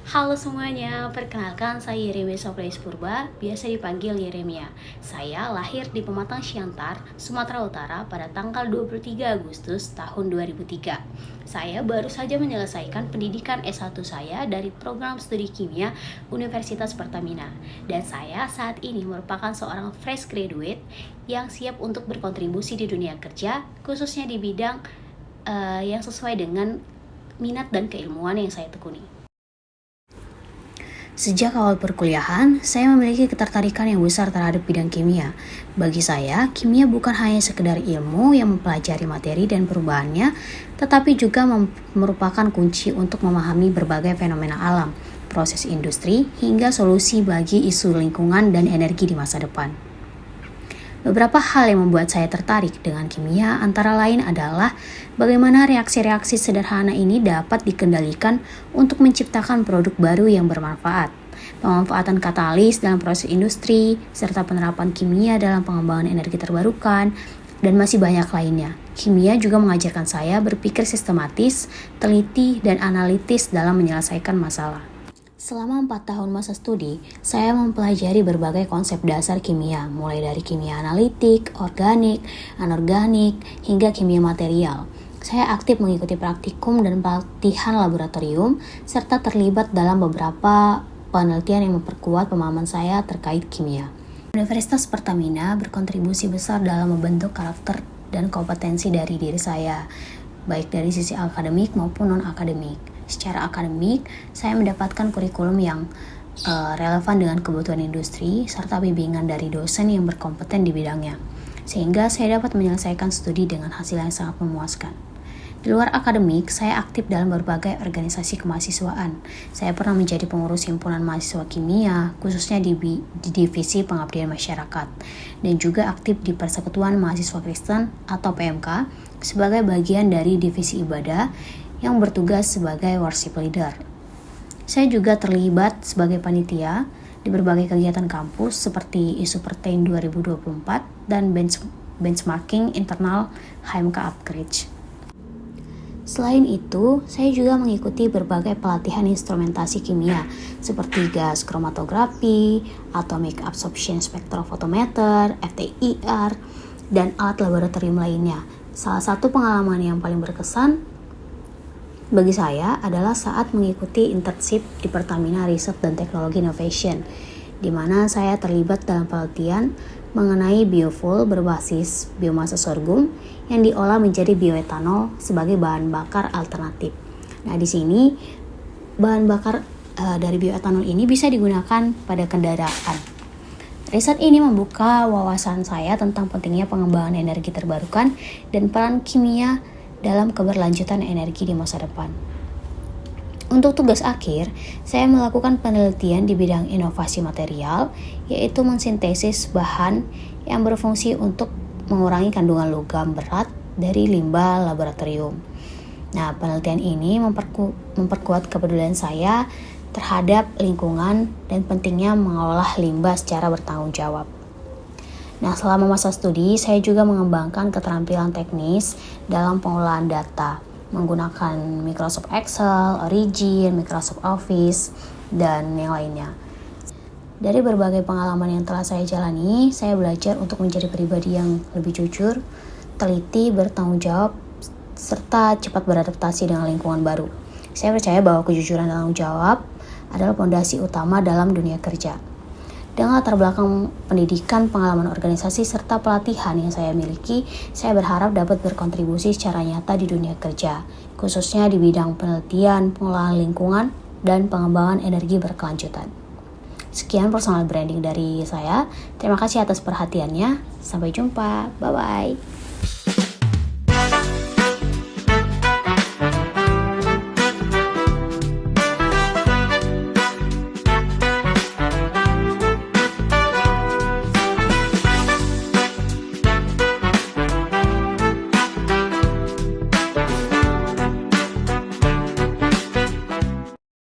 Halo semuanya, perkenalkan saya Yeremia Sofrais Purba, biasa dipanggil Yeremia. Saya lahir di Pematang Siantar, Sumatera Utara pada tanggal 23 Agustus tahun 2003. Saya baru saja menyelesaikan pendidikan S1 saya dari program studi kimia Universitas Pertamina. Dan saya saat ini merupakan seorang fresh graduate yang siap untuk berkontribusi di dunia kerja, khususnya di bidang yang sesuai dengan minat dan keilmuan yang saya tekuni. Sejak awal perkuliahan, saya memiliki ketertarikan yang besar terhadap bidang kimia. Bagi saya, kimia bukan hanya sekedar ilmu yang mempelajari materi dan perubahannya, tetapi juga merupakan kunci untuk memahami berbagai fenomena alam, proses industri, hingga solusi bagi isu lingkungan dan energi di masa depan. Beberapa hal yang membuat saya tertarik dengan kimia antara lain adalah bagaimana reaksi-reaksi sederhana ini dapat dikendalikan untuk menciptakan produk baru yang bermanfaat, pemanfaatan katalis dalam proses industri, serta penerapan kimia dalam pengembangan energi terbarukan, dan masih banyak lainnya. Kimia juga mengajarkan saya berpikir sistematis, teliti, dan analitis dalam menyelesaikan masalah. Selama 4 tahun masa studi, saya mempelajari berbagai konsep dasar kimia, mulai dari kimia analitik, organik, anorganik, hingga kimia material. Saya aktif mengikuti praktikum dan pelatihan laboratorium, serta terlibat dalam beberapa penelitian yang memperkuat pemahaman saya terkait kimia. Universitas Pertamina berkontribusi besar dalam membentuk karakter dan kompetensi dari diri saya, baik dari sisi akademik maupun non-akademik. Secara akademik, saya mendapatkan kurikulum yang relevan dengan kebutuhan industri, serta bimbingan dari dosen yang berkompeten di bidangnya, sehingga saya dapat menyelesaikan studi dengan hasil yang sangat memuaskan. Di luar akademik, saya aktif dalam berbagai organisasi kemahasiswaan. Saya pernah menjadi pengurus himpunan mahasiswa kimia, khususnya di divisi pengabdian masyarakat, dan juga aktif di Persekutuan Mahasiswa Kristen atau PMK sebagai bagian dari divisi ibadah yang bertugas sebagai worship leader. Saya juga terlibat sebagai panitia di berbagai kegiatan kampus seperti isu Pertain 2024 dan benchmarking internal HMK Upgrade. Selain itu, saya juga mengikuti berbagai pelatihan instrumentasi kimia seperti gas kromatografi, atomic absorption spectrophotometer, FTIR, dan alat laboratorium lainnya. Salah satu pengalaman yang paling berkesan bagi saya adalah saat mengikuti internship di Pertamina Research dan Teknologi Innovation, di mana saya terlibat dalam penelitian mengenai biofuel berbasis biomasa sorghum yang diolah menjadi bioetanol sebagai bahan bakar alternatif. Nah, di sini bahan bakar dari bioetanol ini bisa digunakan pada kendaraan. Riset ini membuka wawasan saya tentang pentingnya pengembangan energi terbarukan dan peran kimia dalam keberlanjutan energi di masa depan. Untuk tugas akhir, saya melakukan penelitian di bidang inovasi material, yaitu mensintesis bahan yang berfungsi untuk mengurangi kandungan logam berat dari limbah laboratorium. Nah, penelitian ini memperkuat kepedulian saya terhadap lingkungan dan pentingnya mengolah limbah secara bertanggung jawab. Nah, selama masa studi, saya juga mengembangkan keterampilan teknis dalam pengolahan data menggunakan Microsoft Excel, Origin, Microsoft Office, dan yang lainnya. Dari berbagai pengalaman yang telah saya jalani, saya belajar untuk menjadi pribadi yang lebih jujur, teliti, bertanggung jawab, serta cepat beradaptasi dengan lingkungan baru. Saya percaya bahwa kejujuran dan tanggung jawab adalah fondasi utama dalam dunia kerja. Dengan latar belakang pendidikan, pengalaman organisasi, serta pelatihan yang saya miliki, saya berharap dapat berkontribusi secara nyata di dunia kerja, khususnya di bidang penelitian, pengolahan lingkungan, dan pengembangan energi berkelanjutan. Sekian personal branding dari saya. Terima kasih atas perhatiannya. Sampai jumpa. Bye-bye.